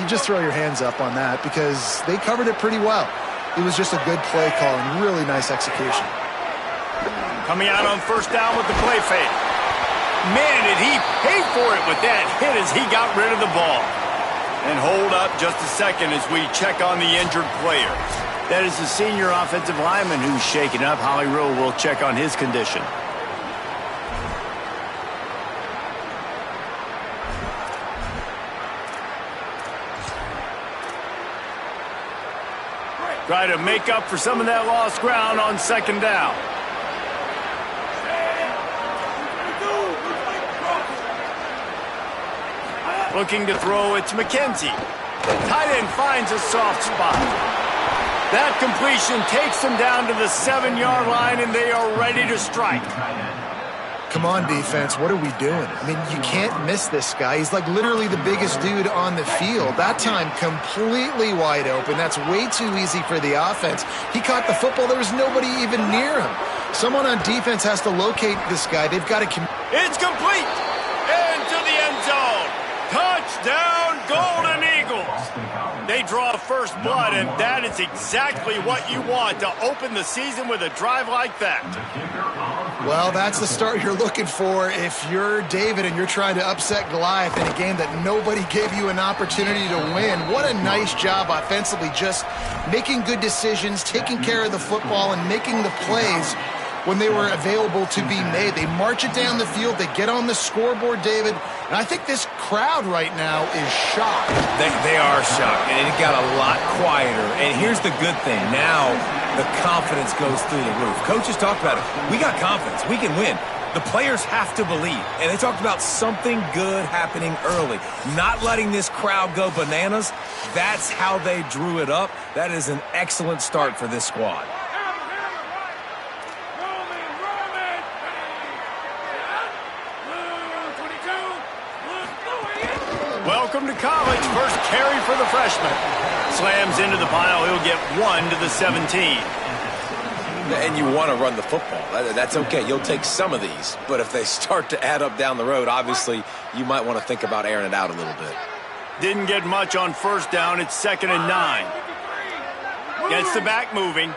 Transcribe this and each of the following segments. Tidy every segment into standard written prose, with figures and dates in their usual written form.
you just throw your hands up on that because they covered it pretty well. It was just a good play call and really nice execution. Coming out on first down with the play fake. Man, did he pay for it with that hit as he got rid of the ball. And hold up just a second as we check on the injured player. That is the senior offensive lineman who's shaken up. Holly Rowe will check on his condition. Try to make up for some of that lost ground on second down. Looking to throw, it's McKenzie. Tight end finds a soft spot. That completion takes them down to the 7-yard line, and they are ready to strike. Come on, defense. What are we doing? I mean, you can't miss this guy. He's like literally the biggest dude on the field. That time, completely wide open. That's way too easy for the offense. He caught the football. There was nobody even near him. Someone on defense has to locate this guy. They've got to... It's complete! Into the end zone! Touchdown, Golden Eagles! They draw first blood, and that is exactly what you want to open the season with a drive like that. Well, that's the start you're looking for if you're David and you're trying to upset Goliath in a game that nobody gave you an opportunity to win. What a nice job offensively, just making good decisions, taking care of the football, and making the plays when they were available to be made. They march it down the field. They get on the scoreboard, David. And I think this crowd right now is shocked. They are shocked, and it got a lot quieter. And here's the good thing. Now the confidence goes through the roof. Coaches talked about it. We got confidence. We can win. The players have to believe. And they talked about something good happening early. Not letting this crowd go bananas. That's how they drew it up. That is an excellent start for this squad. Welcome to college. First carry for the freshman. Slams into the pile. He'll get 1 to the 17. And you want to run the football. That's okay. You'll take some of these. But if they start to add up down the road, obviously you might want to think about airing it out a little bit. Didn't get much on first down. It's 2nd and 9. Gets the back moving.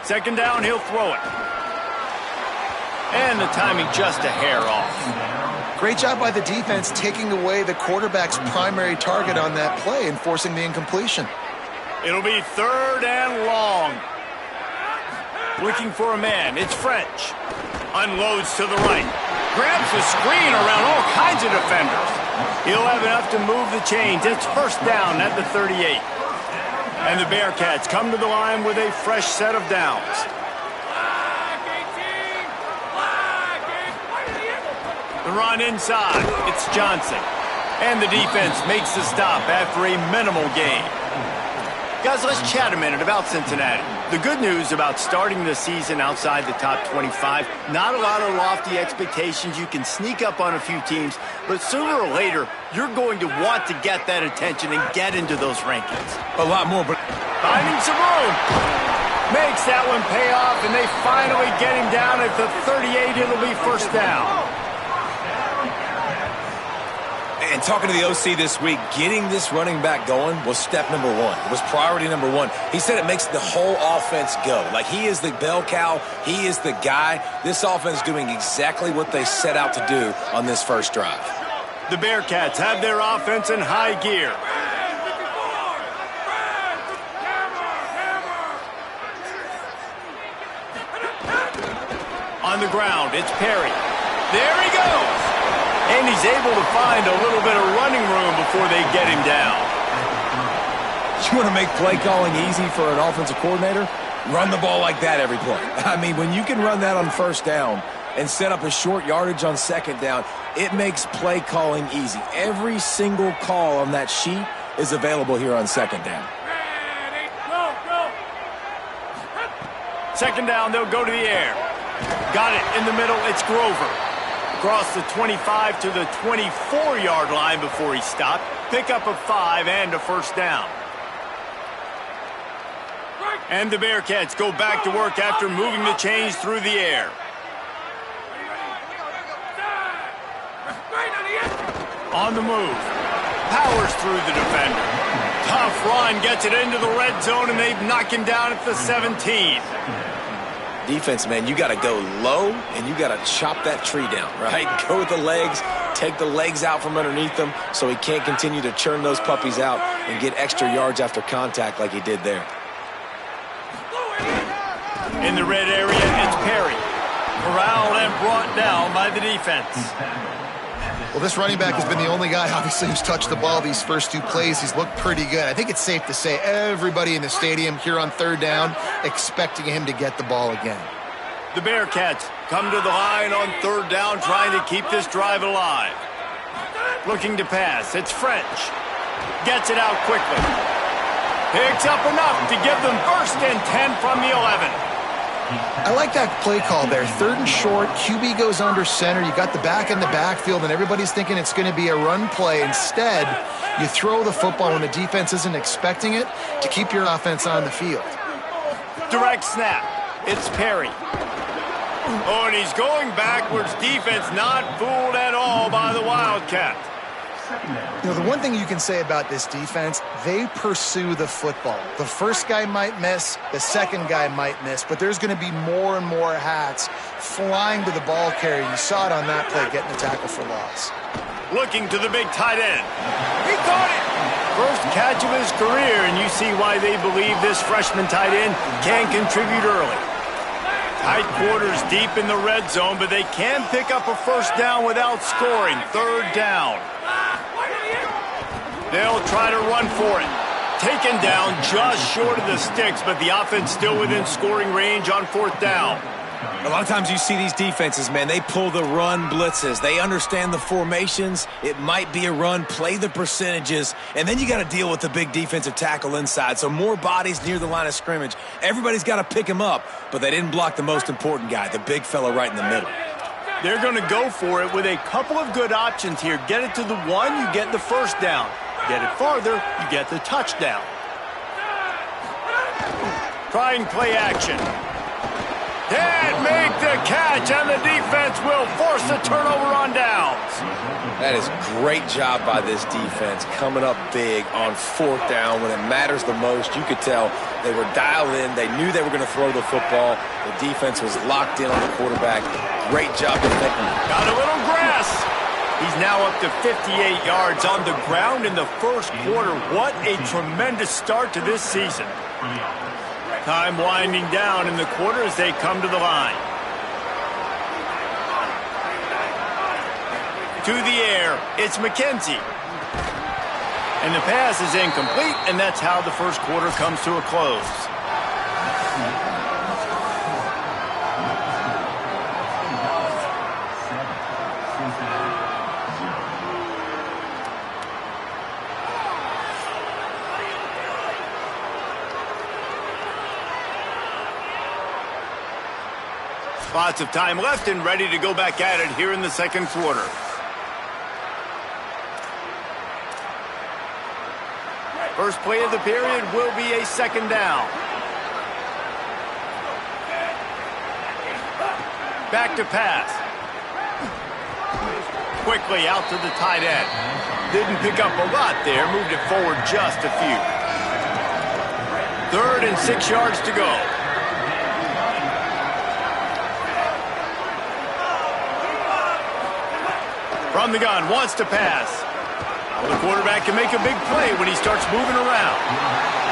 2nd down, he'll throw it. And the timing just a hair off. Great job by the defense taking away the quarterback's primary target on that play and forcing the incompletion. It'll be 3rd and long. Looking for a man. It's French. Unloads to the right. Grabs the screen around all kinds of defenders. He'll have enough to move the chains. It's 1st down at the 38. And the Bearcats come to the line with a fresh set of downs. The run inside. It's Johnson. And the defense makes the stop after a minimal gain. Guys, let's chat a minute about Cincinnati. The good news about starting the season outside the top 25, not a lot of lofty expectations. You can sneak up on a few teams, but sooner or later, you're going to want to get that attention and get into those rankings. A lot more, but... Finding some room. Makes that one pay off, and they finally get him down at the 38. It'll be 1st down. And talking to the OC this week, getting this running back going was step number 1. It was priority number 1. He said it makes the whole offense go. Like, he is the bell cow. He is the guy. This offense is doing exactly what they set out to do on this first drive. The Bearcats have their offense in high gear. On the ground, it's Perry. There he goes. And he's able to find a little bit of running room before they get him down. You want to make play calling easy for an offensive coordinator? Run the ball like that every play. I mean, when you can run that on 1st down and set up a short yardage on 2nd down, it makes play calling easy. Every single call on that sheet is available here on 2nd down. 2nd down, they'll go to the air. Got it in the middle, it's Grover. Across the 25 to the 24-yard line before he stopped. Pick up a 5 and a 1st down. And the Bearcats go back to work after moving the chains through the air. On the move. Powers through the defender. Tough run, gets it into the red zone, and they've knocked him down at the 17. Defense, man, you got to go low, and you got to chop that tree down, right? Go with the legs, take the legs out from underneath them so he can't continue to churn those puppies out and get extra yards after contact like he did there. In the red area, it's Perry. Corralled and brought down by the defense. Well, this running back has been the only guy, obviously, who's touched the ball these first two plays. He's looked pretty good. I think it's safe to say everybody in the stadium here on third down expecting him to get the ball again. The Bearcats come to the line on third down, trying to keep this drive alive. Looking to pass. It's French. Gets it out quickly. Picks up enough to give them first and 10 from the 11. I like that play call there. Third and short, QB goes under center. You got the back in the backfield, and everybody's thinking it's going to be a run play. Instead, you throw the football when the defense isn't expecting it to keep your offense on the field. Direct snap. It's Perry. Oh, and he's going backwards. Defense not fooled at all by the Wildcat. You know, the one thing you can say about this defense, they pursue the football. The first guy might miss, the second guy might miss, but there's going to be more and more hats flying to the ball carrier. You saw it on that play, getting a tackle for loss. Looking to the big tight end. He caught it! First catch of his career, and you see why they believe this freshman tight end can contribute early. Tight quarters deep in the red zone, but they can pick up a first down without scoring. Third down. They'll try to run for it. Taken down just short of the sticks, but the offense still within scoring range on fourth down. A lot of times you see these defenses, man, they pull the run blitzes. They understand the formations. It might be a run, play the percentages, and then you got to deal with the big defensive tackle inside. So more bodies near the line of scrimmage. Everybody's got to pick him up, but they didn't block the most important guy, the big fella right in the middle. They're going to go for it with a couple of good options here. Get it to the one, you get the first down. Get it farther, you get the touchdown. Trying play action. Can't make the catch, and the defense will force a turnover on downs. That is great job by this defense, coming up big on fourth down when it matters the most. You could tell they were dialed in. They knew they were going to throw the football. The defense was locked in on the quarterback. Great job defending. Got a little grass. He's now up to 58 yards on the ground in the first quarter. What a tremendous start to this season. Time winding down in the quarter as they come to the line. To the air, it's McKenzie. And the pass is incomplete, and that's how the first quarter comes to a close. Lots of time left and ready to go back at it here in the second quarter. First play of the period will be a second down. Back to pass. Quickly out to the tight end. Didn't pick up a lot there, moved it forward just a few. 3rd and 6 yards to go. From the gun, wants to pass. Well, the quarterback can make a big play when he starts moving around.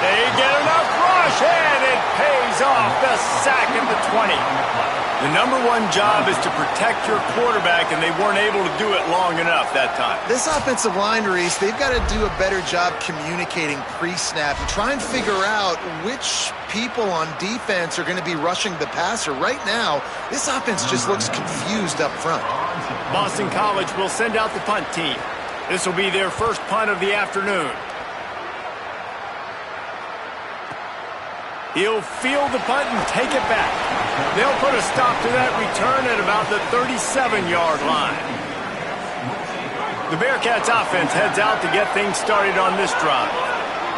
They get enough rush, and it pays off. The sack at the 20. The #1 job is to protect your quarterback, and they weren't able to do it long enough that time. This offensive line, Reese, they've got to do a better job communicating pre-snap and try and figure out which people on defense are going to be rushing the passer. Right now, this offense just looks confused up front. Boston College will send out the punt team. This will be their first punt of the afternoon. He'll field the punt and take it back. They'll put a stop to that return at about the 37-yard line. The Bearcats offense heads out to get things started on this drive.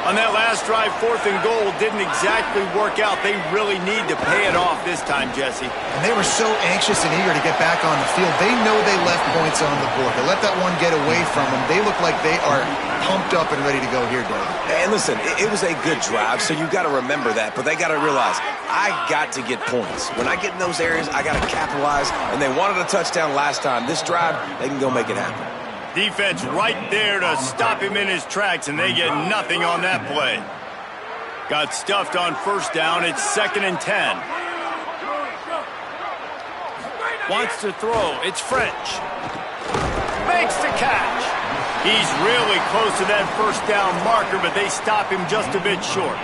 On that last drive, 4th and goal didn't exactly work out. They really need to pay it off this time, Jesse. And they were so anxious and eager to get back on the field. They know they left points on the board. They let that one get away from them. They look like they are pumped up and ready to go here, Dave. And listen, it was a good drive, so you got to remember that. But they got to realize, I got to get points. When I get in those areas, I got to capitalize. And they wanted a touchdown last time. This drive, they can go make it happen. Defense right there to stop him in his tracks, and they get nothing on that play. Got stuffed on 1st down. It's 2nd and 10. Wants to throw. It's French. Makes the catch. He's really close to that 1st down marker, but they stop him just a bit short.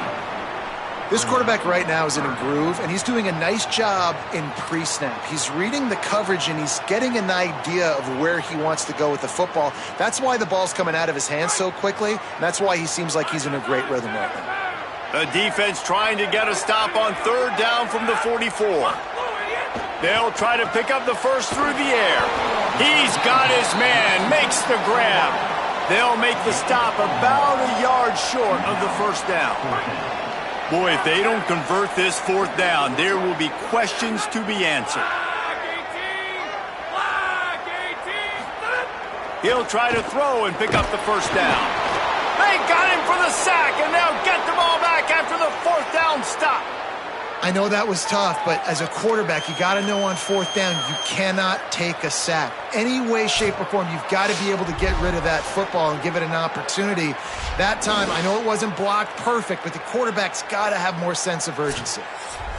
This quarterback right now is in a groove, and he's doing a nice job in pre-snap. He's reading the coverage, and he's getting an idea of where he wants to go with the football. That's why the ball's coming out of his hands so quickly, and that's why he seems like he's in a great rhythm right now. The defense trying to get a stop on 3rd down from the 44. They'll try to pick up the first through the air. He's got his man, makes the grab. They'll make the stop about a yard short of the 1st down. Boy, if they don't convert this 4th down, there will be questions to be answered. He'll try to throw and pick up the 1st down. They got him for the sack, and they'll get the ball back after the 4th down stop. I know that was tough, but as a quarterback, you got to know on 4th down, you cannot take a sack. Any way, shape, or form, you've got to be able to get rid of that football and give it an opportunity. That time, I know it wasn't blocked perfect, but the quarterback's got to have more sense of urgency.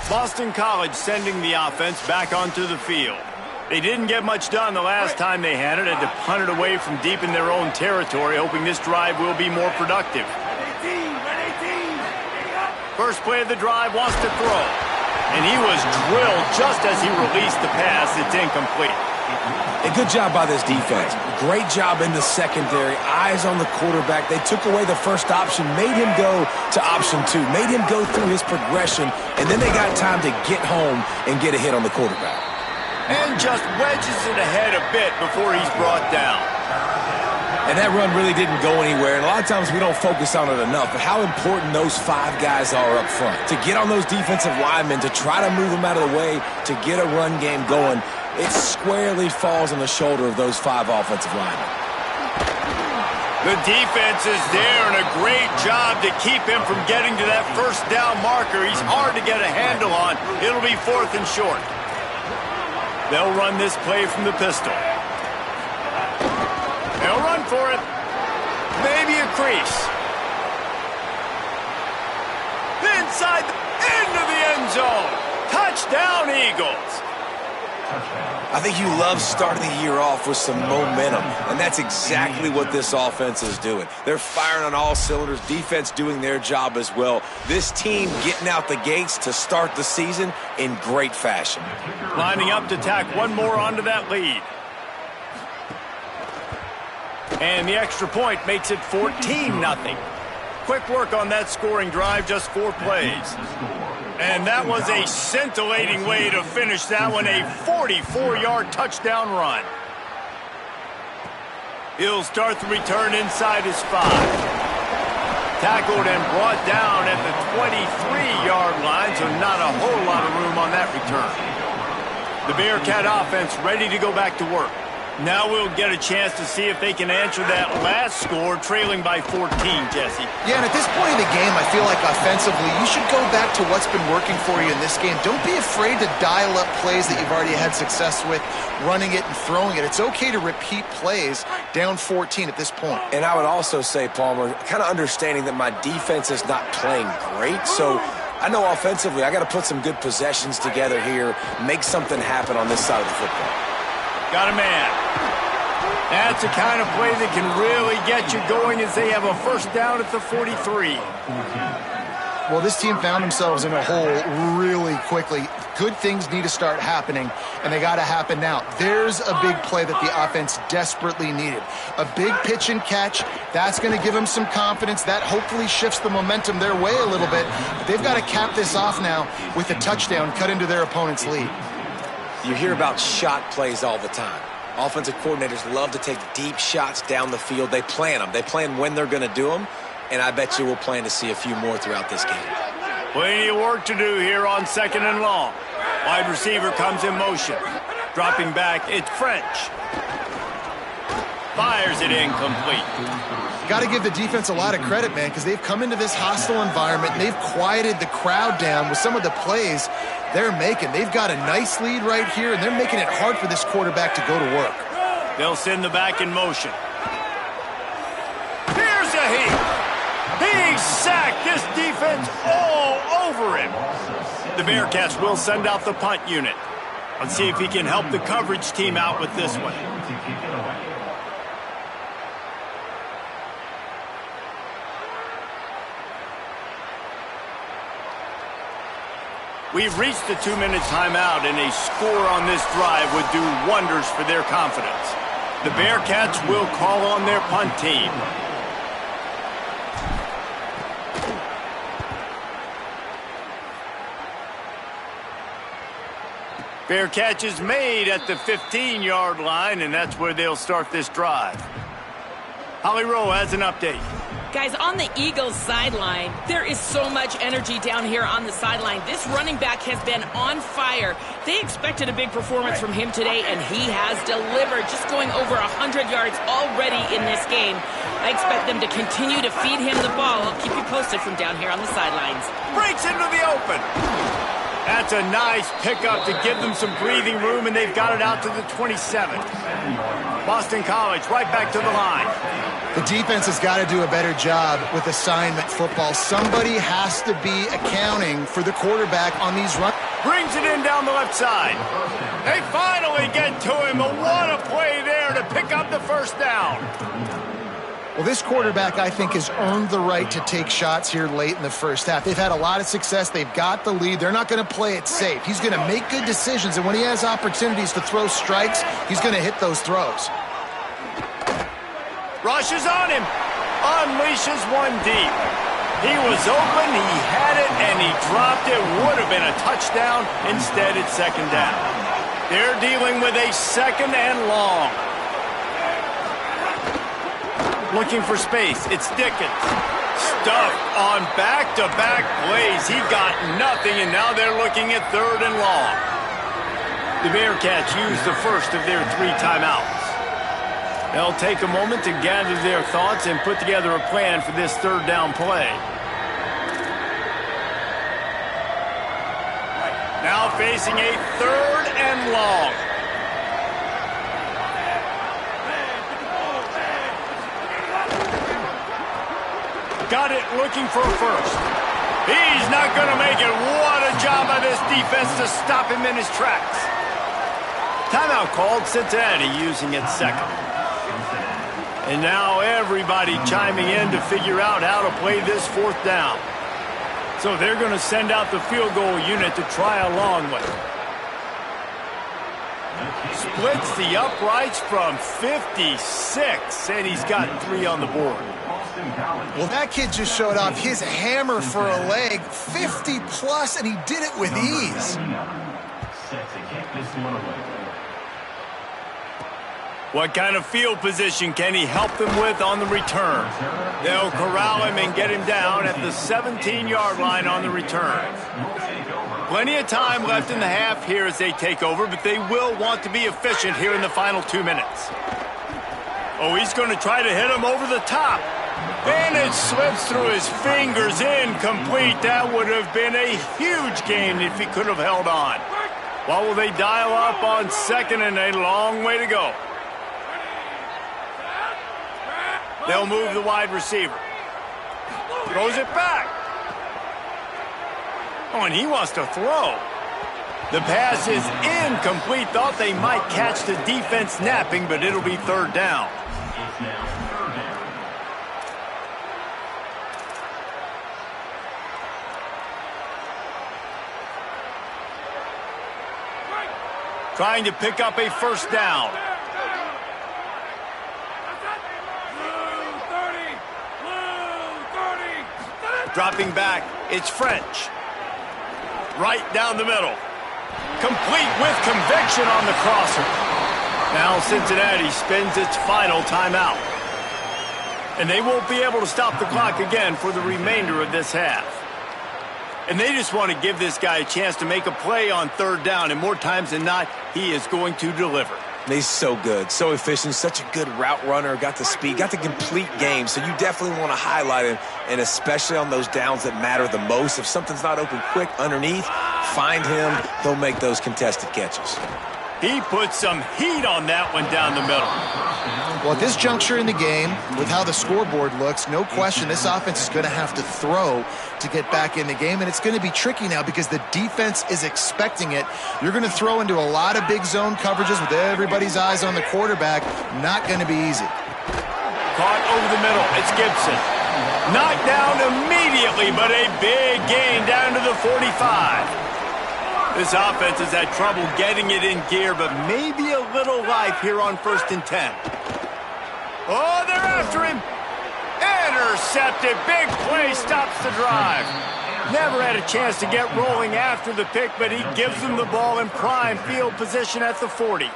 Boston College sending the offense back onto the field. They didn't get much done the last time they had it. Had to punt it away from deep in their own territory, hoping this drive will be more productive. First play of the drive, wants to throw. And he was drilled just as he released the pass. It's incomplete. A good job by this defense. Great job in the secondary. Eyes on the quarterback. They took away the first option, made him go to option 2, made him go through his progression, and then they got time to get home and get a hit on the quarterback. And just wedges it ahead a bit before he's brought down. And that run really didn't go anywhere, and a lot of times we don't focus on it enough, but how important those 5 guys are up front. To get on those defensive linemen, to try to move them out of the way, to get a run game going, it squarely falls on the shoulder of those 5 offensive linemen. The defense is there, and a great job to keep him from getting to that 1st down marker. He's hard to get a handle on. It'll be 4th and short. They'll run this play from the pistol. They'll run for it. Maybe a crease. Inside, into the end zone. Touchdown, Eagles. I think you love starting the year off with some momentum, and that's exactly what this offense is doing. They're firing on all cylinders, defense doing their job as well. This team getting out the gates to start the season in great fashion. Lining up to tack one more onto that lead. And the extra point makes it 14-0. Quick work on that scoring drive, just 4 plays. And that was a scintillating way to finish that one, a 44-yard touchdown run. He'll start the return inside his 5. Tackled and brought down at the 23-yard line, so not a whole lot of room on that return. The Bearcat offense ready to go back to work. Now we'll get a chance to see if they can answer that last score, trailing by 14, Jesse. Yeah, and at this point in the game, I feel like offensively, you should go back to what's been working for you in this game. Don't be afraid to dial up plays that you've already had success with, running it and throwing it. It's okay to repeat plays down 14 at this point. And I would also say, Palmer, kind of understanding that my defense is not playing great, so I know offensively I got to put some good possessions together here, make something happen on this side of the football. Got a man. That's the kind of play that can really get you going as they have a 1st down at the 43. Well, this team found themselves in a hole really quickly. Good things need to start happening, and they got to happen now. There's a big play that the offense desperately needed. A big pitch and catch. That's going to give them some confidence. That hopefully shifts the momentum their way a little bit. But they've got to cap this off now with a touchdown cut into their opponent's lead. You hear about shot plays all the time. Offensive coordinators love to take deep shots down the field. They plan them. They plan when they're going to do them. and I bet you we'll plan to see a few more throughout this game. Plenty of work to do here on 2nd and long. Wide receiver comes in motion. Dropping back, it's French. Fires it incomplete. Got to give the defense a lot of credit, man, because they've come into this hostile environment and they've quieted the crowd down with some of the plays they're making. They've got a nice lead right here, and they're making it hard for this quarterback to go to work. They'll send the back in motion. Here's a heat. He's sacked. This defense all over him. The Bearcats will send out the punt unit. Let's see if he can help the coverage team out with this one. We've reached the 2-minute timeout, and a score on this drive would do wonders for their confidence. The Bearcats will call on their punt team. Fair catch is made at the 15-yard line, and that's where they'll start this drive. Holly Rowe has an update. Guys, on the Eagles sideline, there is so much energy down here on the sideline. This running back has been on fire. They expected a big performance from him today, and he has delivered, just going over 100 yards already in this game. I expect them to continue to feed him the ball. I'll keep you posted from down here on the sidelines. Breaks into the open. That's a nice pickup to give them some breathing room, and they've got it out to the 27. Boston College right back to the line. The defense has got to do a better job with assignment football. Somebody has to be accounting for the quarterback on these runs. Brings it in down the left side. They finally get to him. What a play there to pick up the first down. Well, this quarterback, I think, has earned the right to take shots here late in the first half. They've had a lot of success. They've got the lead. They're not going to play it safe. He's going to make good decisions, and when he has opportunities to throw strikes, he's going to hit those throws. Rushes on him. Unleashes one deep. He was open, he had it, and he dropped it. Would have been a touchdown. Instead, it's second down. They're dealing with a 2nd and long. Looking for space. It's Dickens. Stuffed on back-to-back plays. He got nothing, and now they're looking at 3rd and long. The Bearcats use the first of their 3 timeouts. They'll take a moment to gather their thoughts and put together a plan for this 3rd down play. Now facing a 3rd and long. Got it, looking for a first. He's not going to make it. What a job by this defense to stop him in his tracks. Timeout called. Cincinnati using it 2nd. And now everybody chiming in to figure out how to play this 4th down. So they're going to send out the field goal unit to try a long one. Splits the uprights from 56, and he's got 3 on the board. Well, that kid just showed off his hammer for a leg, 50-plus, and he did it with ease. What kind of field position can he help them with on the return? They'll corral him and get him down at the 17-yard line on the return. Plenty of time left in the half here as they take over, but they will want to be efficient here in the final 2 minutes. Oh, he's going to try to hit him over the top. And it slips through his fingers, incomplete. That would have been a huge gain if he could have held on. What will they dial up on 2nd and a long way to go? They'll move the wide receiver. Throws it back. Oh, and he wants to throw. The pass is incomplete. Thought they might catch the defense napping, but it'll be 3rd down. Trying to pick up a first down. Dropping back, it's French. Right down the middle. Complete with conviction on the crosser. Now Cincinnati spends its final timeout. And they won't be able to stop the clock again for the remainder of this half. And they just want to give this guy a chance to make a play on third down, and more times than not, he is going to deliver. He's so good, so efficient, such a good route runner, got the speed, got the complete game, so you definitely want to highlight him, and especially on those downs that matter the most. If something's not open quick underneath, find him, he'll make those contested catches. He put some heat on that one down the middle. Well, at this juncture in the game, with how the scoreboard looks, no question this offense is going to have to throw to get back in the game, and it's going to be tricky now because the defense is expecting it. You're going to throw into a lot of big zone coverages with everybody's eyes on the quarterback. Not going to be easy. Caught over the middle. It's Gibson. Knocked down immediately, but a big gain down to the 45. This offense has had trouble getting it in gear, but maybe a little life here on 1st and 10. Oh, they're after him. Intercepted. Big play stops the drive. Never had a chance to get rolling after the pick, but he gives them the ball in prime field position at the 40.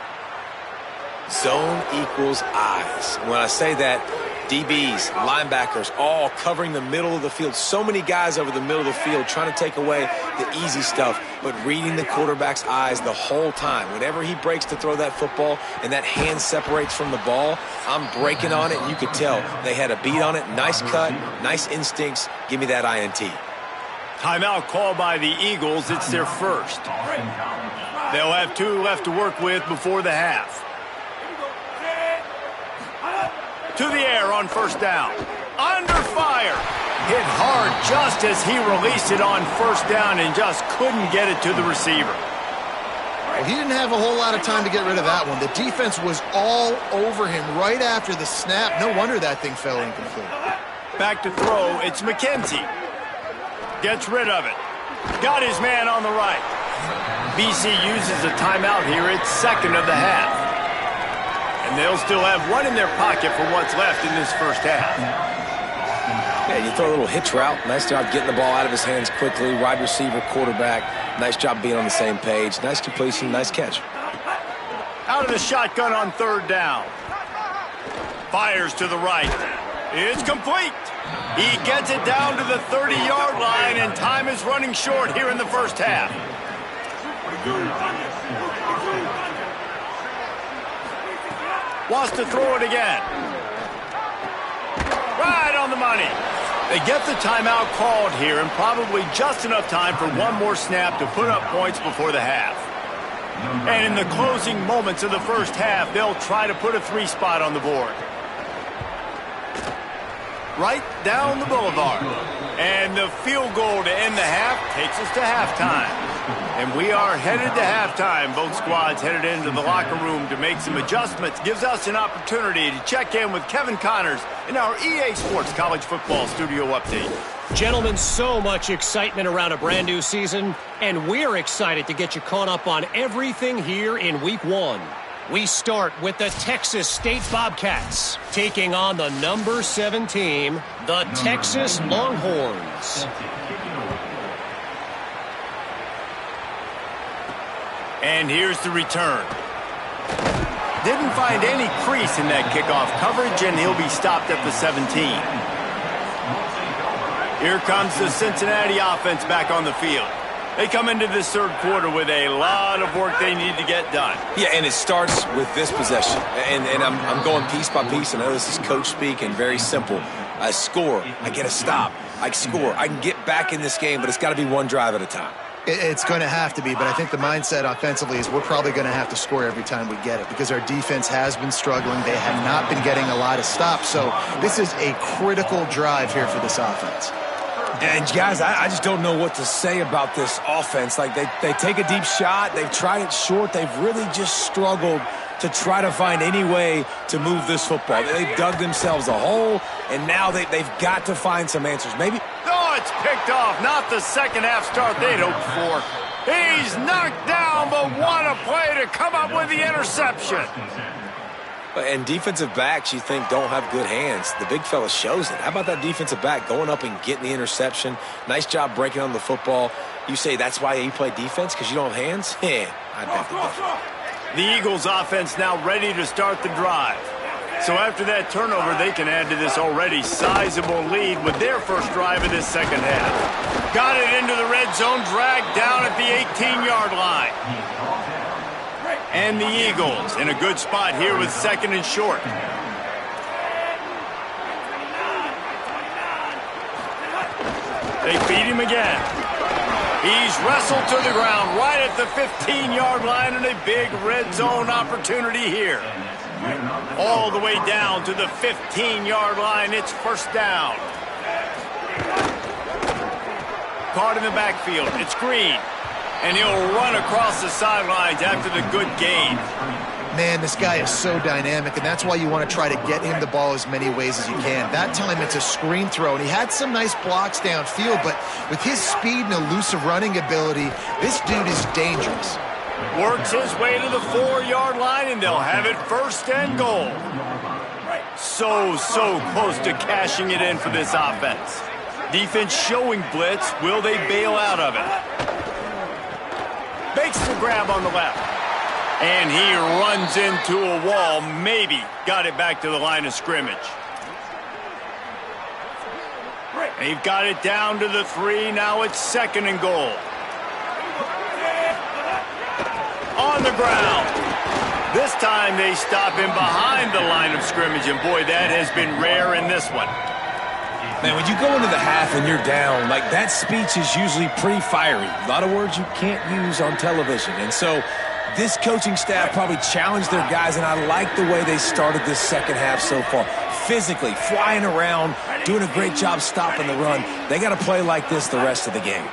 Zone equals eyes. When I say that, DBs, linebackers, all covering the middle of the field. So many guys over the middle of the field trying to take away the easy stuff, but reading the quarterback's eyes the whole time. Whenever he breaks to throw that football and that hand separates from the ball, I'm breaking on it, and you could tell they had a beat on it. Nice cut, nice instincts. Give me that INT. Timeout called by the Eagles. It's their first. They'll have 2 left to work with before the half. To the air on 1st down. Under fire. Hit hard just as he released it on 1st down and just couldn't get it to the receiver. Well, he didn't have a whole lot of time to get rid of that one. The defense was all over him right after the snap. No wonder that thing fell incomplete. Back to throw. It's McKenzie. Gets rid of it. Got his man on the right. BC uses a timeout here. It's 2nd of the half. And they'll still have 1 in their pocket for what's left in this first half. Yeah, you throw a little hitch route. Nice job getting the ball out of his hands quickly. Wide receiver, quarterback. Nice job being on the same page. Nice completion, nice catch. Out of the shotgun on 3rd down. Fires to the right. It's complete. He gets it down to the 30-yard line, and time is running short here in the first half. Wants to throw it again. Right on the money. They get the timeout called here, and probably just enough time for 1 more snap to put up points before the half. And in the closing moments of the first half, they'll try to put a 3 spot on the board. Right down the boulevard. And the field goal to end the half takes us to halftime. And we are headed to halftime. Both squads headed into the locker room to make some adjustments. Gives us an opportunity to check in with Kevin Connors in our EA Sports College Football Studio Update. Gentlemen, so much excitement around a brand new season, and we're excited to get you caught up on everything here in Week 1. We start with the Texas State Bobcats, taking on the number 7 team, the Texas Longhorns. And here's the return. Didn't find any crease in that kickoff coverage, and he'll be stopped at the 17. Here comes the Cincinnati offense back on the field. They come into this 3rd quarter with a lot of work they need to get done. Yeah, and it starts with this possession. And I'm going piece by piece. I know this is coach speak and very simple. I score. I get a stop. I score. I can get back in this game, but it's got to be 1 drive at a time. It's going to have to be, but I think the mindset offensively is we're probably going to have to score every time we get it because our defense has been struggling. They have not been getting a lot of stops. So this is a critical drive here for this offense. And, guys, I just don't know what to say about this offense. Like, they take a deep shot. They've tried it short. They've really just struggled to try to find any way to move this football. They've dug themselves a hole, and now they've got to find some answers. Maybe. Oh, it's picked off. Not the second half start they'd hoped for. He's knocked down, but what a play to come up with the interception. And defensive backs, you think, don't have good hands. The big fella shows it. How about that defensive back going up and getting the interception? Nice job breaking on the football. You say that's why you play defense, because you don't have hands? Yeah, I bet the difference. The Eagles offense now ready to start the drive. So after that turnover, they can add to this already sizable lead with their first drive of this second half. Got it into the red zone, dragged down at the 18-yard line. And the Eagles in a good spot here with second and short. They feed him again. He's wrestled to the ground right at the 15-yard line, and a big red zone opportunity here. All the way down to the 15-yard line. It's first down. Caught in the backfield. It's Green. And he'll run across the sidelines after the good gain. Man, this guy is so dynamic, and that's why you want to try to get him the ball as many ways as you can. That time it's a screen throw, and he had some nice blocks downfield, but with his speed and elusive running ability, this dude is dangerous. Works his way to the 4-yard line, and they'll have it first and goal. So close to cashing it in for this offense. Defense showing blitz. Will they bail out of it? Makes the grab on the left. And he runs into a wall. Maybe got it back to the line of scrimmage. They've got it down to the 3. Now it's second and goal. On the ground. This time they stop him behind the line of scrimmage, and boy, that has been rare in this one. Man, when you go into the half and you're down, like that speech is usually pretty fiery. A lot of words you can't use on television. And so this coaching staff probably challenged their guys, and I like the way they started this second half so far. Physically, flying around, doing a great job stopping the run. They got to play like this the rest of the game.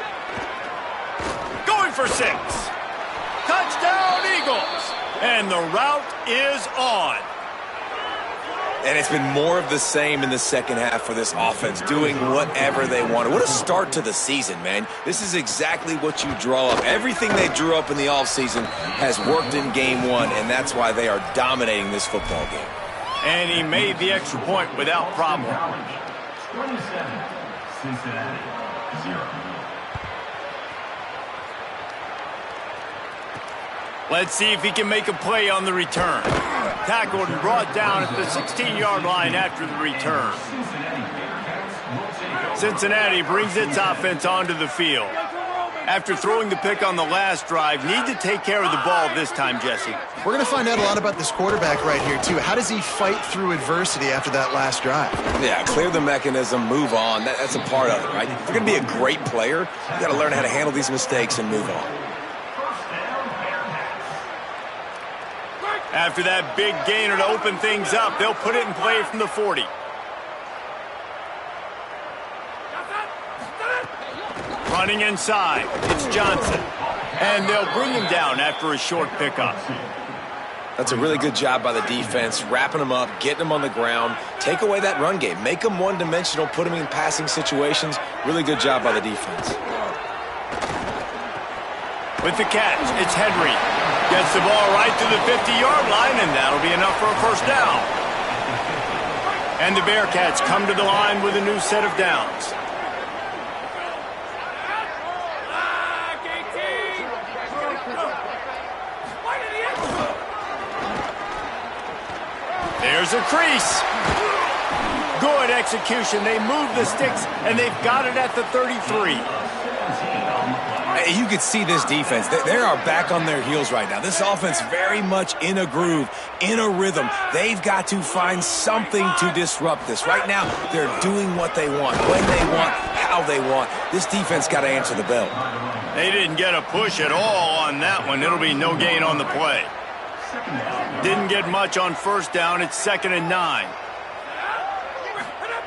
Going for 6. Touchdown, Eagles. And the route is on. And it's been more of the same in the second half for this offense, doing whatever they wanted. What a start to the season, man. This is exactly what you draw up. Everything they drew up in the offseason has worked in game 1, and that's why they are dominating this football game. And he made the extra point without problem. 27, Cincinnati, 0. Let's see if he can make a play on the return. Tackled and brought down at the 16-yard line after the return. Cincinnati brings its offense onto the field. After throwing the pick on the last drive, need to take care of the ball this time, Jesse. We're going to find out a lot about this quarterback right here, too. How does he fight through adversity after that last drive? Yeah, clear the mechanism, move on. That's a part of it, right? If you're going to be a great player, you got to learn how to handle these mistakes and move on. After that big gainer to open things up, they'll put it in play from the 40. Running inside, it's Johnson. And they'll bring him down after a short pickup. That's a really good job by the defense, wrapping them up, getting them on the ground, take away that run game, make them one-dimensional, put them in passing situations. Really good job by the defense. With the catch, it's Henry. Gets the ball right to the 50-yard line, and that'll be enough for a first down. And the Bearcats come to the line with a new set of downs. There's a crease. Good execution. They move the sticks, and they've got it at the 33. You could see this defense. They are back on their heels right now. This offense very much in a groove, in a rhythm. They've got to find something to disrupt this. Right now, they're doing what they want, when they want, how they want. This defense got to answer the bell. They didn't get a push at all on that one. It'll be no gain on the play. Didn't get much on first down. It's 2nd and 9.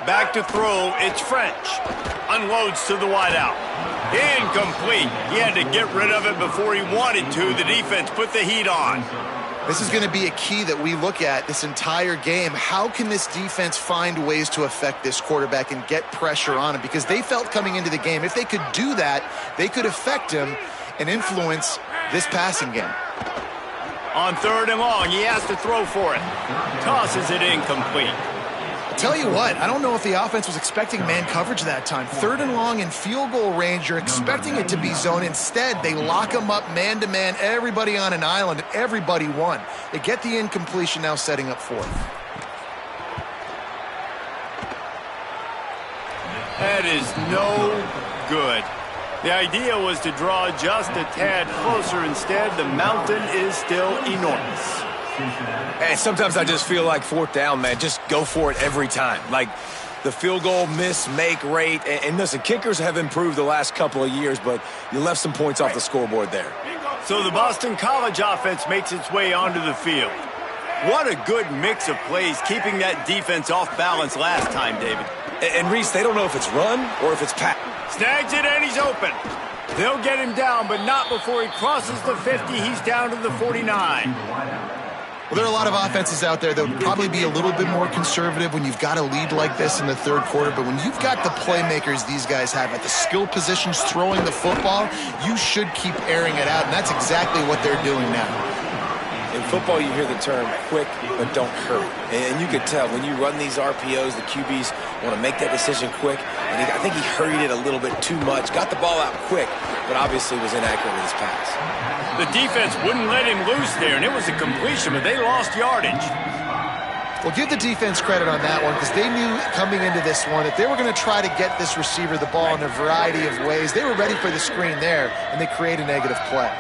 Back to throw. It's French. Unloads to the wideout. Incomplete. He had to get rid of it before he wanted to. The defense put the heat on. This is going to be a key that we look at this entire game. How can this defense find ways to affect this quarterback and get pressure on him? Because they felt coming into the game, if they could do that, they could affect him and influence this passing game. On 3rd and long, he has to throw for it. Tosses it incomplete. I'll tell you what, I don't know if the offense was expecting man coverage that time. 3rd and long in field goal range, you're expecting it to be zone. Instead, they lock them up man-to-man, everybody on an island, and everybody won. They get the incompletion, now setting up 4th. That is no good. The idea was to draw just a tad closer. Instead, the mountain is still enormous. And sometimes I just feel like fourth down, man, just go for it every time. Like the field goal miss-make rate. And listen, kickers have improved the last couple of years, but you left some points off the scoreboard there. So the Boston College offense makes its way onto the field. What a good mix of plays, keeping that defense off balance last time, David. And Reese, they don't know if it's run or if it's pass. Snags it and he's open. They'll get him down, but not before he crosses the 50. He's down to the 49. Well, there are a lot of offenses out there that would probably be a little bit more conservative when you've got a lead like this in the third quarter. But when you've got the playmakers these guys have at the skill positions throwing the football, you should keep airing it out. And that's exactly what they're doing now. In football, you hear the term quick, but don't hurry. And you could tell when you run these RPOs, the QBs want to make that decision quick. And I think he hurried it a little bit too much. Got the ball out quick, but obviously was inaccurate with his pass. The defense wouldn't let him loose there, and it was a completion, but they lost yardage. Well, give the defense credit on that one because they knew coming into this one that they were going to try to get this receiver the ball in a variety of ways. They were ready for the screen there, and they create a negative play.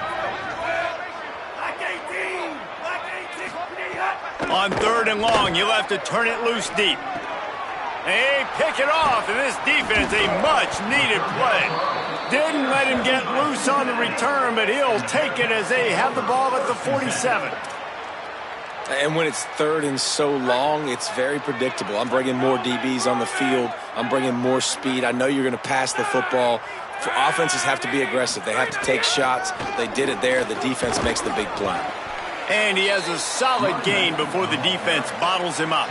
On third and long, you'll have to turn it loose deep. They pick it off, and this defense, a much-needed play. Didn't let him get loose on the return, but he'll take it as they have the ball at the 47. And when it's third and so long, it's very predictable. I'm bringing more DBs on the field. I'm bringing more speed. I know you're going to pass the football. Offenses have to be aggressive. They have to take shots. They did it there. The defense makes the big play. And he has a solid gain before the defense bottles him up.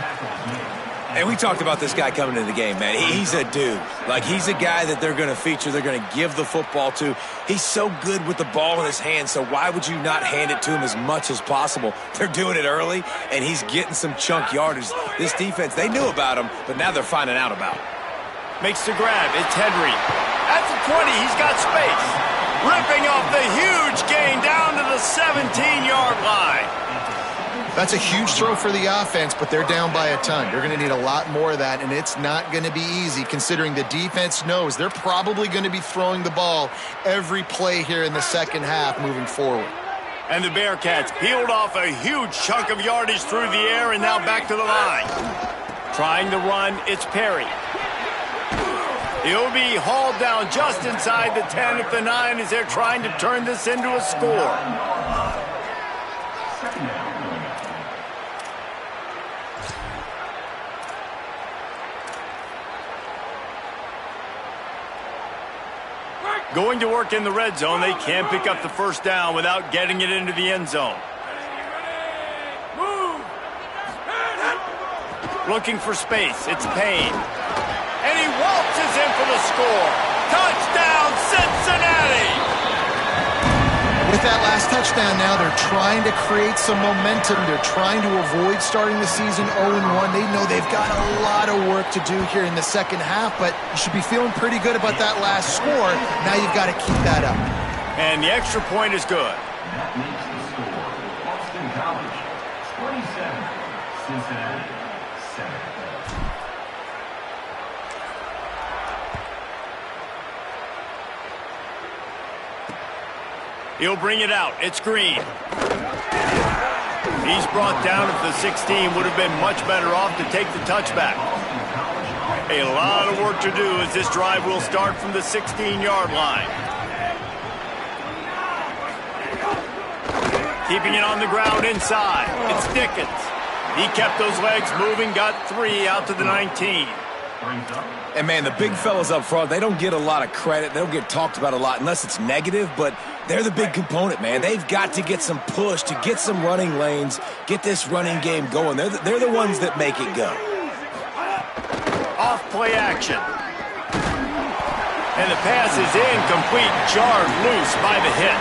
And we talked about this guy coming into the game, man. He's a dude. Like, he's a guy that they're going to feature, they're going to give the football to. He's so good with the ball in his hands, so why would you not hand it to him as much as possible? They're doing it early, and he's getting some chunk yardage. This defense, they knew about him, but now they're finding out about him. Makes the grab. It's Henry. At the 20, he's got space. Ripping off the huge gain down to the 17-yard line. That's a huge throw for the offense, but they're down by a ton. They're going to need a lot more of that, and it's not going to be easy considering the defense knows they're probably going to be throwing the ball every play here in the second half moving forward. And the Bearcats peeled off a huge chunk of yardage through the air and now back to the line. Trying to run, it's Perry. He'll be hauled down just inside the 10 at the 9 as they're trying to turn this into a score. Going to work in the red zone, they can't pick up the first down without getting it into the end zone. Looking for space, it's Payne. And he waltzes in for the score. Touchdown, Cincinnati! With that last touchdown now, they're trying to create some momentum. They're trying to avoid starting the season 0-1. They know they've got a lot of work to do here in the second half, but you should be feeling pretty good about that last score. Now you've got to keep that up. And the extra point is good. That makes the score Boston College 27, Cincinnati 7. He'll bring it out. It's Green. He's brought down at the 16. Would have been much better off to take the touchback. A lot of work to do as this drive will start from the 16-yard line. Keeping it on the ground inside. It's Dickens. He kept those legs moving, got 3 out to the 19. And, man, the big fellas up front, they don't get a lot of credit. They don't get talked about a lot unless it's negative, but they're the big component, man. They've got to get some push, to get some running lanes, get this running game going. They're the ones that make it go. Off play action. And the pass is incomplete, jarred loose by the hit.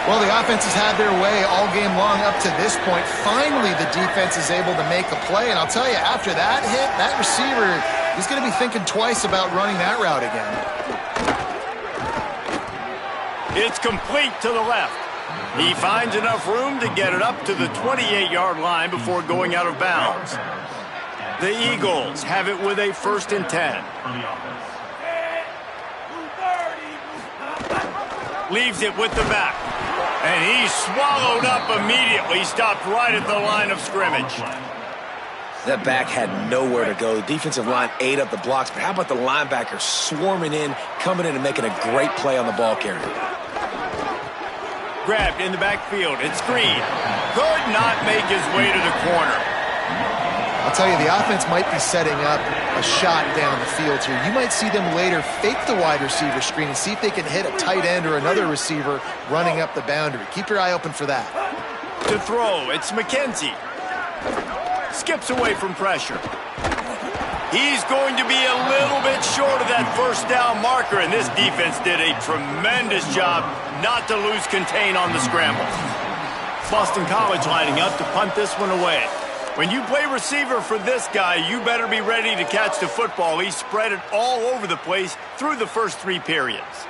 Well, the offense has had their way all game long up to this point. Finally, the defense is able to make a play. And I'll tell you, after that hit, that receiver, he's going to be thinking twice about running that route again. It's complete to the left. He finds enough room to get it up to the 28-yard line before going out of bounds. The Eagles have it with a 1st and 10. leaves it with the back. And he's swallowed up immediately, stopped right at the line of scrimmage. That back had nowhere to go. The defensive line ate up the blocks, but how about the linebacker swarming in, coming in and making a great play on the ball carrier? Grabbed in the backfield. It's Green. Could not make his way to the corner. I'll tell you, the offense might be setting up a shot down the field here. You might see them later fake the wide receiver screen and see if they can hit a tight end or another receiver running up the boundary. Keep your eye open for that. To throw, it's McKenzie. Skips away from pressure. He's going to be a little bit short of that first down marker, and this defense did a tremendous job not to lose contain on the scramble. Boston College lining up to punt this one away. When you play receiver for this guy, you better be ready to catch the football. He spread it all over the place through the first 3 periods.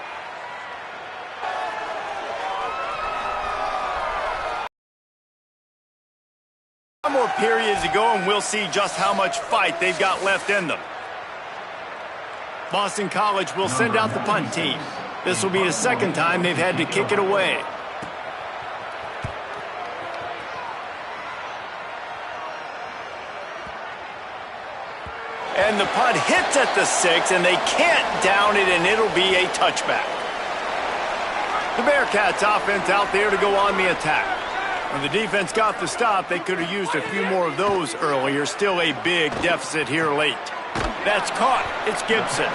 More periods to go, and we'll see just how much fight they've got left in them. Boston College will send out the punt team. This will be the second time they've had to kick it away. And the punt hits at the 6, and they can't down it, and it'll be a touchback. The Bearcats offense out there to go on the attack. When the defense got the stop, they could have used a few more of those earlier. Still a big deficit here late. That's caught. It's Gibson.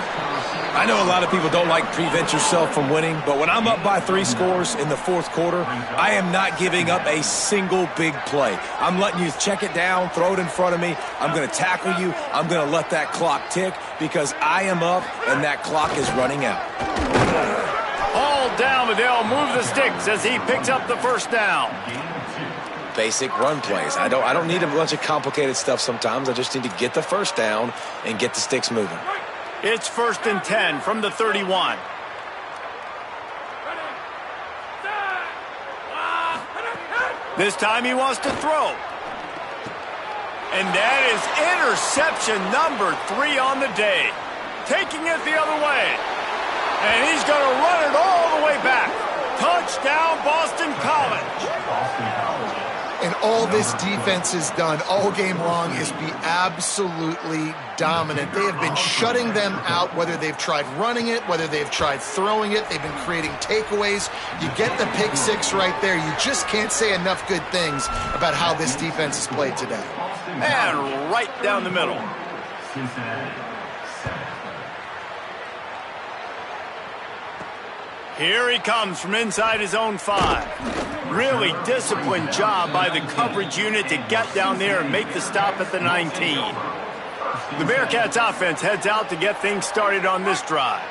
I know a lot of people don't like prevent yourself from winning, but when I'm up by 3 scores in the 4th quarter, I am not giving up a single big play. I'm letting you check it down, throw it in front of me. I'm going to tackle you. I'm going to let that clock tick because I am up and that clock is running out. All down, but they'll move the sticks as he picks up the first down. Basic run plays. I don't need a bunch of complicated stuff sometimes. I just need to get the first down and get the sticks moving. It's 1st and 10 from the 31. This time he wants to throw. And that is interception number 3 on the day. Taking it the other way. And he's going to run it all the way back. Touchdown, Boston College. And all this defense has done all game long is be absolutely dominant. They have been shutting them out, whether they've tried running it, whether they've tried throwing it. They've been creating takeaways. You get the pick 6 right there. You just can't say enough good things about how this defense has played today. And right down the middle. Here he comes from inside his own 5. Really disciplined job by the coverage unit to get down there and make the stop at the 19. The Bearcats offense heads out to get things started on this drive.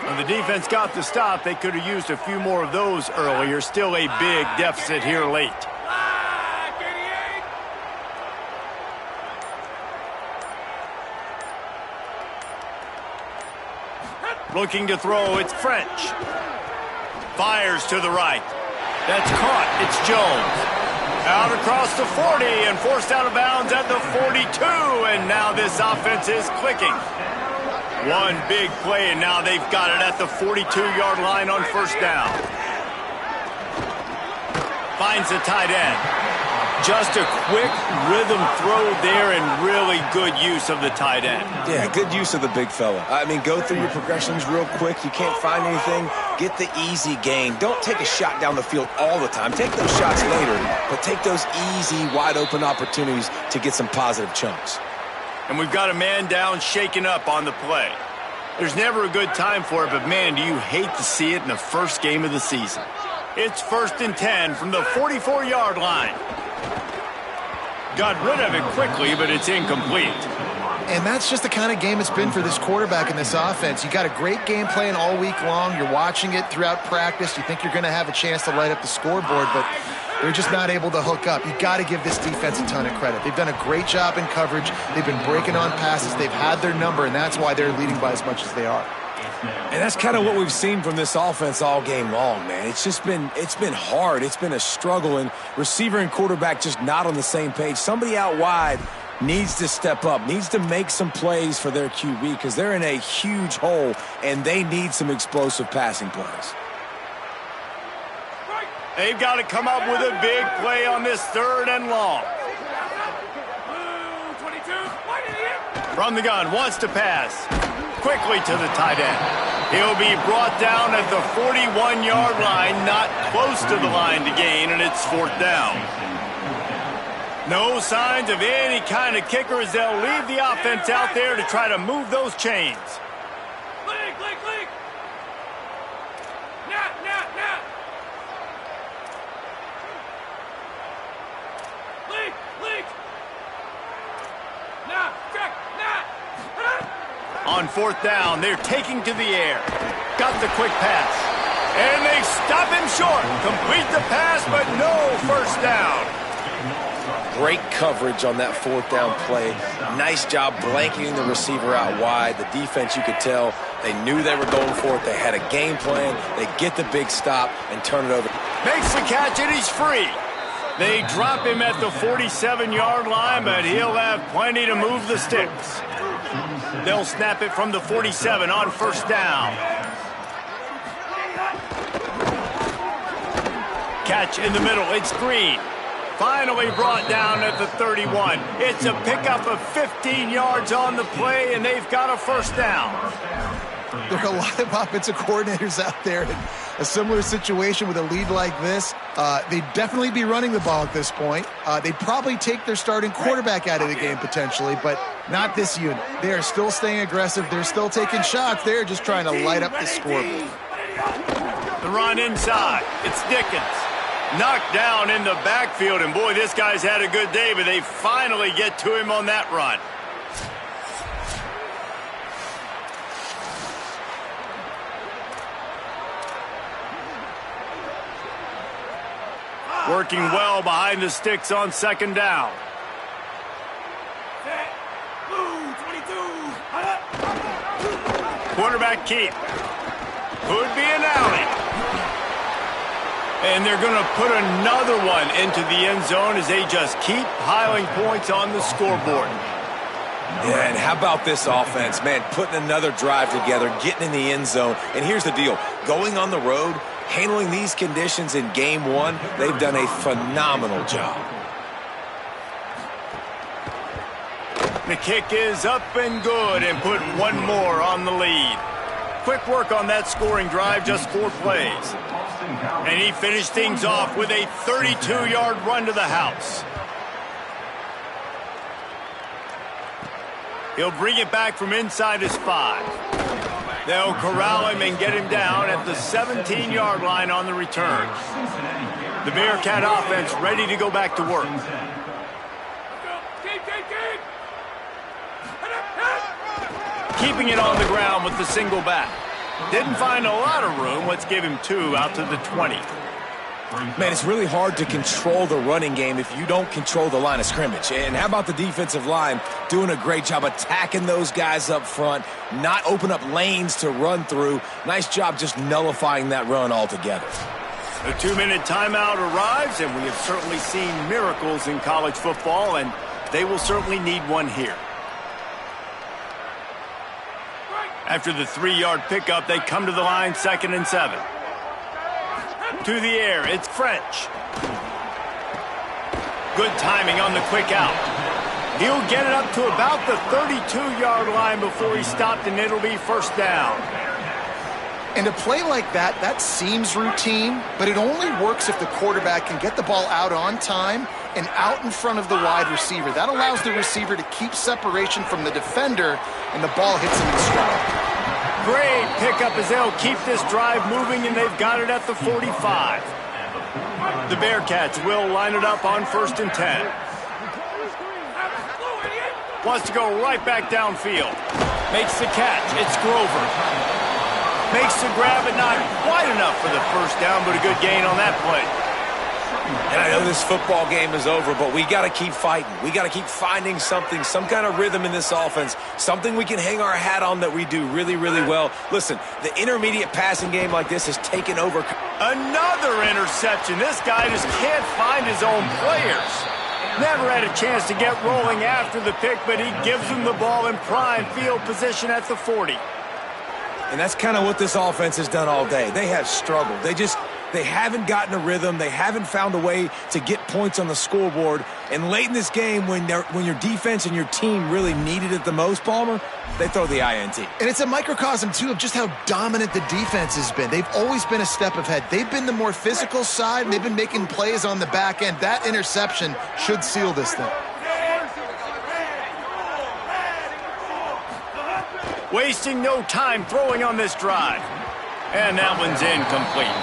When the defense got the stop, they could have used a few more of those earlier. Still a big deficit here late. Looking to throw, it's French. Fires to the right. That's caught. It's Jones. Out across the 40 and forced out of bounds at the 42. And now this offense is clicking. One big play, and now they've got it at the 42-yard line on first down. Finds the tight end. Just a quick rhythm throw there and really good use of the tight end. Yeah, good use of the big fella. I mean, go through your progressions real quick. You can't find anything. Get the easy gain. Don't take a shot down the field all the time. Take those shots later, but take those easy, wide-open opportunities to get some positive chunks. And we've got a man down shaken up on the play. There's never a good time for it, but man, do you hate to see it in the first game of the season. It's 1st and 10 from the 44-yard line. Got rid of it quickly, but it's incomplete. And that's just the kind of game it's been for this quarterback in this offense. You got a great game plan all week long. You're watching it throughout practice. You think you're going to have a chance to light up the scoreboard, but they're just not able to hook up. You got to give this defense a ton of credit. They've done a great job in coverage. They've been breaking on passes. They've had their number, and that's why they're leading by as much as they are. And that's kind of what we've seen from this offense all game long, man. It's been hard. It's been a struggle, and receiver and quarterback just not on the same page. Somebody out wide needs to step up, needs to make some plays for their QB because they're in a huge hole, and they need some explosive passing plays. They've got to come up with a big play on this 3rd and long. From the gun, wants to pass. Quickly to the tight end. He'll be brought down at the 41-yard line, not close to the line to gain, and it's 4th down. No signs of any kind of kicker as they'll leave the offense out there to try to move those chains. On 4th down, they're taking to the air. Got the quick pass. And they stop him short. Complete the pass, but no first down. Great coverage on that 4th down play. Nice job blanketing the receiver out wide. The defense, you could tell, they knew they were going for it. They had a game plan. They get the big stop and turn it over. Makes the catch, and he's free. They drop him at the 47-yard line, but he'll have plenty to move the sticks. They'll snap it from the 47 on 1st down. Catch in the middle. It's Green. Finally brought down at the 31. It's a pickup of 15 yards on the play, and they've got a 1st down. There are a lot of offensive coordinators out there in a similar situation with a lead like this. They'd definitely be running the ball at this point. They'd probably take their starting quarterback out of the game potentially, but not this unit. They are still staying aggressive. They're still taking shots. They're just trying to light up the scoreboard. The run inside. It's Dickens. Knocked down in the backfield, and boy, this guy's had a good day, but they finally get to him on that run. Working well behind the sticks on 2nd down. Quarterback keep. Could be an alley. And they're going to put another one into the end zone as they just keep piling points on the scoreboard. Yeah, and how about this offense, man, putting another drive together, getting in the end zone. And here's the deal. Going on the road, handling these conditions in game 1, they've done a phenomenal job. The kick is up and good and put one more on the lead. Quick work on that scoring drive, just 4 plays. And he finished things off with a 32-yard run to the house. He'll bring it back from inside his 5. They'll corral him and get him down at the 17-yard line on the return. The Bearcat offense ready to go back to work. Keeping it on the ground with the single back. Didn't find a lot of room. Let's give him 2 out to the 20. Man, it's really hard to control the running game if you don't control the line of scrimmage. And how about the defensive line doing a great job attacking those guys up front, not open up lanes to run through. Nice job just nullifying that run altogether. A 2-minute timeout arrives, and we have certainly seen miracles in college football, and they will certainly need one here. After the 3-yard pickup, they come to the line, 2nd and 7. To the air, it's French. Good timing on the quick out. He'll get it up to about the 32-yard line before he stopped, and it'll be 1st down. And a play like that, that seems routine, but it only works if the quarterback can get the ball out on time and out in front of the wide receiver. That allows the receiver to keep separation from the defender, and the ball hits him in stride. Great pickup as they'll keep this drive moving, and they've got it at the 45. The Bearcats will line it up on 1st and 10. Wants to go right back downfield. Makes the catch. It's Grover. Makes the grab, but not quite enough for the 1st down, but a good gain on that play. And I know this football game is over, but we got to keep fighting. We got to keep finding something, some kind of rhythm in this offense, something we can hang our hat on that we do really, really well. Listen, the intermediate passing game like this has taken over. Another interception. This guy just can't find his own players. Never had a chance to get rolling after the pick, but he gives them the ball in prime field position at the 40. And that's kind of what this offense has done all day. They have struggled. They just They haven't gotten a rhythm. They haven't found a way to get points on the scoreboard. And late in this game, when your defense and your team really needed it the most, Palmer, they throw the INT. And it's a microcosm, too, of just how dominant the defense has been. They've always been a step ahead. They've been the more physical side, and they've been making plays on the back end. That interception should seal this thing. Wasting no time throwing on this drive. And that one's incomplete.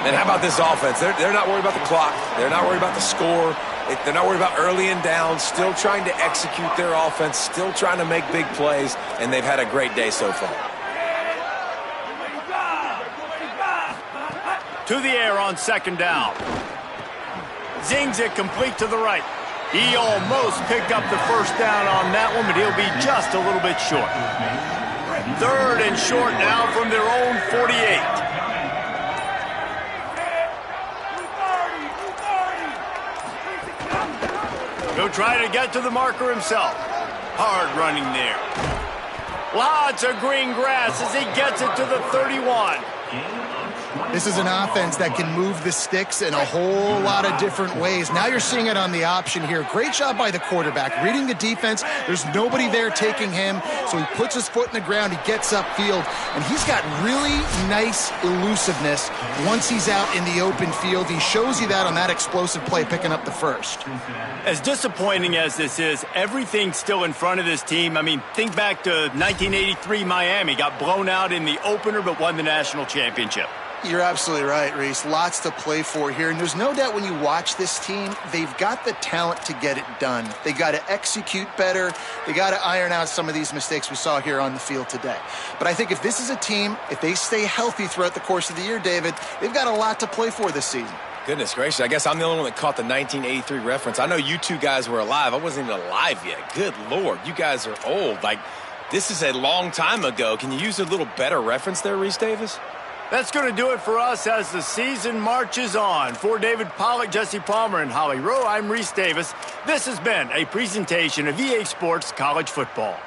And how about this offense? They're not worried about the clock. They're not worried about the score. They're not worried about early and down. Still trying to execute their offense. Still trying to make big plays. And they've had a great day so far. To the air on second down. Zings it complete to the right. He almost picked up the first down on that one, but he'll be just a little bit short. Third and short now from their own 48. He'll try to get to the marker himself. Hard running there. Lots of green grass as he gets it to the 31. This is an offense that can move the sticks in a whole lot of different ways. Now you're seeing it on the option here. Great job by the quarterback. Reading the defense, there's nobody there taking him, so he puts his foot in the ground, he gets upfield, and he's got really nice elusiveness once he's out in the open field. He shows you that on that explosive play, picking up the first. As disappointing as this is, everything's still in front of this team. I mean, think back to 1983 Miami. Got blown out in the opener but won the national championship. You're absolutely right, Reese. Lots to play for here. And there's no doubt when you watch this team, they've got the talent to get it done. They got to execute better. They got to iron out some of these mistakes we saw here on the field today. But I think if this is a team, if they stay healthy throughout the course of the year, David, they've got a lot to play for this season. Goodness gracious, I guess I'm the only one that caught the 1983 reference. I know you two guys were alive. I wasn't even alive yet. Good Lord, you guys are old. Like, this is a long time ago. Can you use a little better reference there, Reese Davis? That's going to do it for us as the season marches on. For David Pollack, Jesse Palmer, and Holly Rowe, I'm Reese Davis. This has been a presentation of EA Sports College Football.